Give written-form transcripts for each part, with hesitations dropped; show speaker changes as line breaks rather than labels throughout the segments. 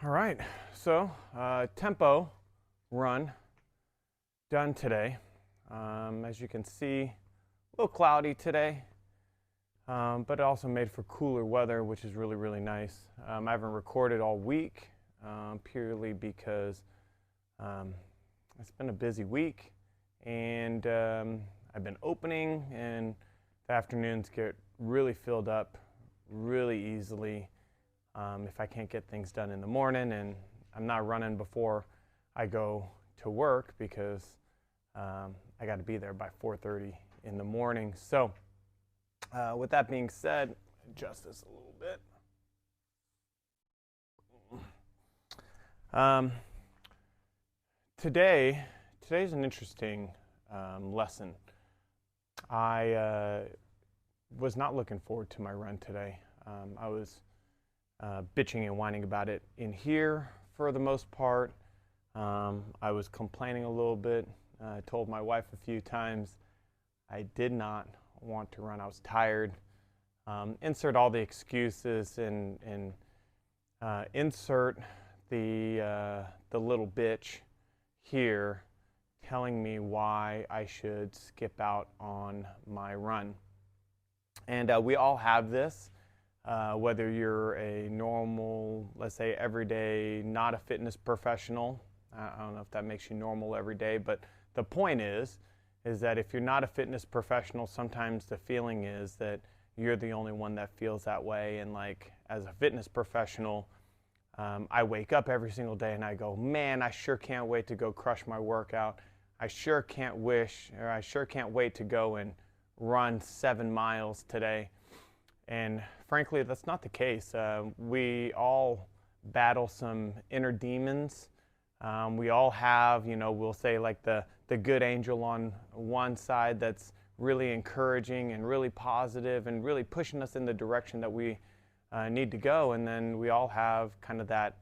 All right, so tempo run done today. As you can see, a little cloudy today, but it also made for cooler weather, which is really, really nice. I haven't recorded all week purely because um, it's been a busy week, and I've been opening, and the afternoons get really filled up really easily. If I can't get things done in the morning, and I'm not running before I go to work because I got to be there by 4:30 in the morning. So with that being said, adjust this a little bit. Um, today's an interesting lesson. I was not looking forward to my run today. I was bitching and whining about it in here for the most part. I was complaining a little bit. I told my wife a few times I did not want to run. I was tired. Insert all the excuses and insert the little bitch here telling me why I should skip out on my run. And we all have this. Whether you're a normal, let's say everyday, not a fitness professional. I don't know if that makes you normal every day, but the point is that if you're not a fitness professional, sometimes the feeling is that you're the only one that feels that way. And like as a fitness professional, I wake up every single day and I go, man, I sure can't wait to go crush my workout. I sure can't wait to go and run 7 miles today. And frankly, that's not the case. We all battle some inner demons. We all have, we'll say like the good angel on one side that's really encouraging and really positive and really pushing us in the direction that we need to go. And then we all have kind of that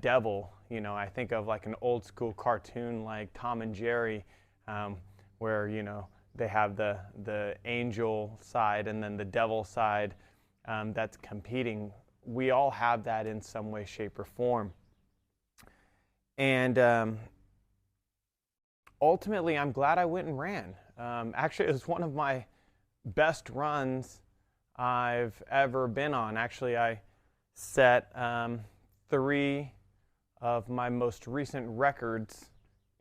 devil. I think of like an old school cartoon like Tom and Jerry, where, they have the angel side and then the devil side that's competing. We all have that in some way, shape, or form. And ultimately, I'm glad I went and ran. Actually, it was one of my best runs I've ever been on. Actually, I set 3 of my most recent records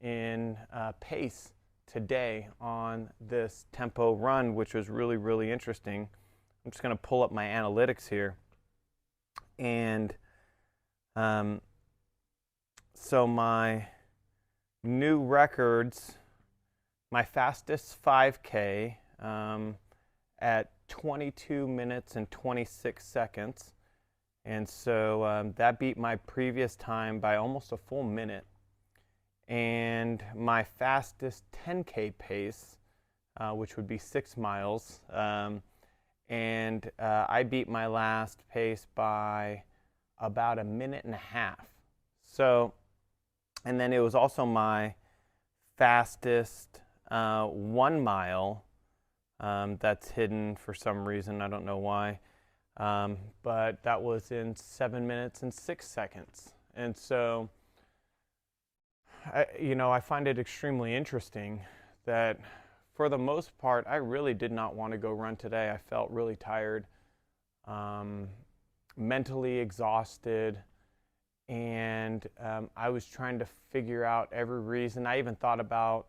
in pace today on this tempo run, which was really, really interesting. I'm just going to pull up my analytics here. And so my new records, my fastest 5K at 22 minutes and 26 seconds. And so that beat my previous time by almost a full minute. And my fastest 10K pace, which would be 6 miles, and I beat my last pace by about a minute and a half. So, and then it was also my fastest 1 mile that's hidden for some reason. I don't know why. But that was in 7 minutes and 6 seconds. And so, I find it extremely interesting that for the most part, I really did not want to go run today. I felt really tired, mentally exhausted, and I was trying to figure out every reason. I even thought about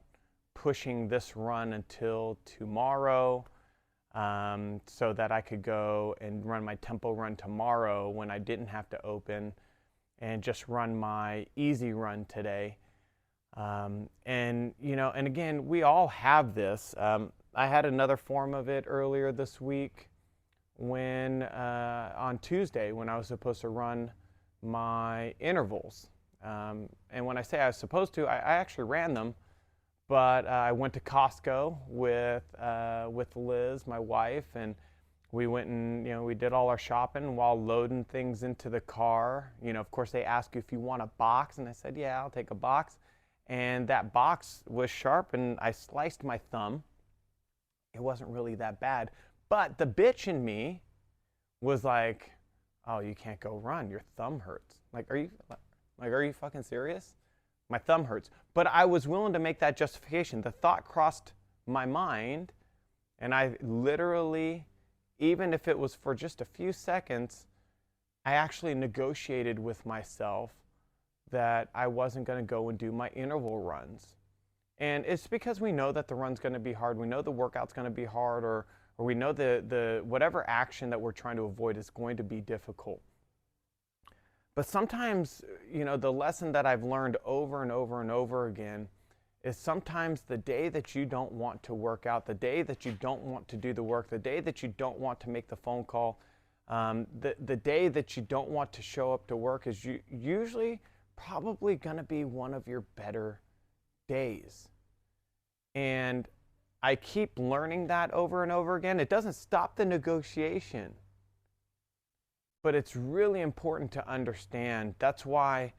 pushing this run until tomorrow so that I could go and run my tempo run tomorrow when I didn't have to open and just run my easy run today. And again, we all have this. I had another form of it earlier this week when on Tuesday when I was supposed to run my intervals. And when I say I was supposed to, I actually ran them, but I went to Costco with Liz, my wife, and we went and we did all our shopping while loading things into the car. Of course, they ask you if you want a box, and I said, yeah, I'll take a box. And that box was sharp, and I sliced my thumb. It wasn't really that bad. But the bitch in me was like, oh, you can't go run. Your thumb hurts. Are you fucking serious? My thumb hurts. But I was willing to make that justification. The thought crossed my mind, and I literally, even if it was for just a few seconds, I actually negotiated with myself that I wasn't going to go and do my interval runs. And it's because we know that the run's going to be hard. We know the workout's going to be hard, or we know the whatever action that we're trying to avoid is going to be difficult. But sometimes, the lesson that I've learned over and over and over again is sometimes the day that you don't want to work out, the day that you don't want to do the work, the day that you don't want to make the phone call, the day that you don't want to show up to work is usually probably going to be one of your better days. And I keep learning that over and over again. It doesn't stop the negotiation, but it's really important to understand. That's why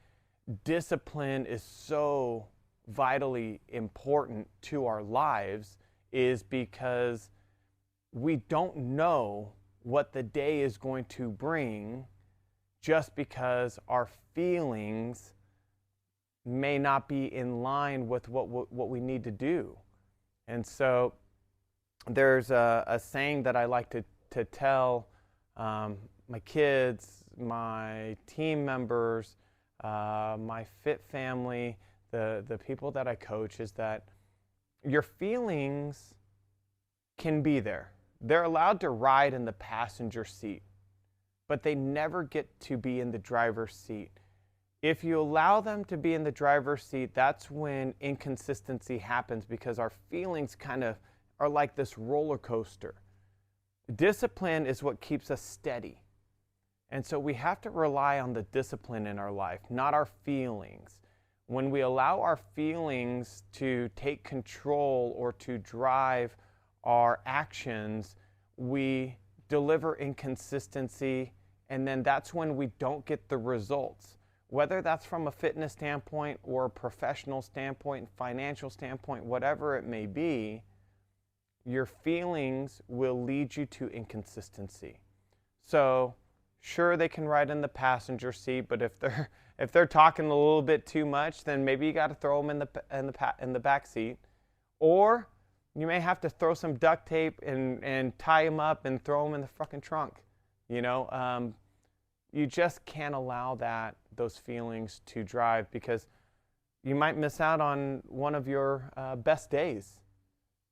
discipline is so vitally important to our lives, is because we don't know what the day is going to bring just because our feelings may not be in line with what we need to do. And so there's a saying that I like to tell my kids, my team members, my fit family, the people that I coach, is that your feelings can be there. They're allowed to ride in the passenger seat, but they never get to be in the driver's seat. If you allow them to be in the driver's seat, that's when inconsistency happens, because our feelings kind of are like this roller coaster. Discipline is what keeps us steady. And so we have to rely on the discipline in our life, not our feelings. When we allow our feelings to take control or to drive our actions, we deliver inconsistency, and then that's when we don't get the results. Whether that's from a fitness standpoint or a professional standpoint, financial standpoint, whatever it may be, your feelings will lead you to inconsistency. So sure, they can ride in the passenger seat, but if they're talking a little bit too much, then maybe you got to throw them in the back seat, or you may have to throw some duct tape and tie them up and throw them in the fucking trunk. You just can't allow those feelings to drive, because you might miss out on one of your best days.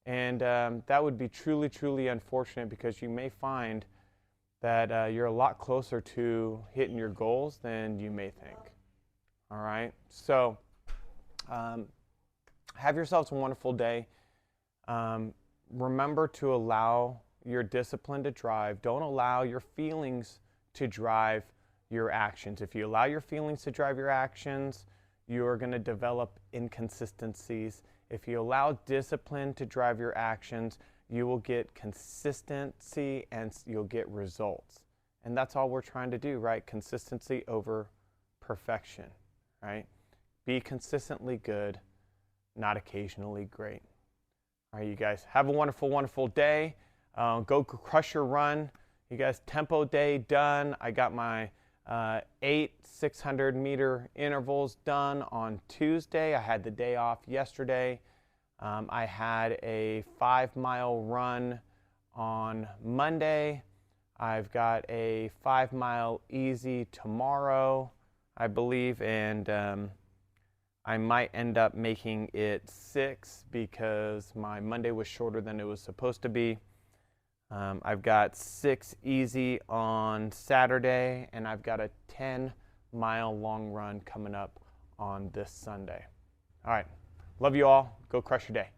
And that would be truly, truly unfortunate, because you may find that you're a lot closer to hitting your goals than you may think. All right? So have yourselves a wonderful day. Remember to allow your discipline to drive. Don't allow your feelings to drive your actions. If you allow your feelings to drive your actions, you are going to develop inconsistencies. If you allow discipline to drive your actions, you will get consistency and you'll get results. And that's all we're trying to do, right? Consistency over perfection, right? Be consistently good, not occasionally great. All right, you guys, have a wonderful, wonderful day. Go crush your run. You guys, tempo day done. I got my 8 600-meter intervals done on Tuesday. I had the day off yesterday. I had a 5-mile run on Monday. I've got a 5-mile easy tomorrow, I believe, and I might end up making it 6 because my Monday was shorter than it was supposed to be. I've got 6 easy on Saturday, and I've got a 10-mile long run coming up on this Sunday. All right. Love you all. Go crush your day.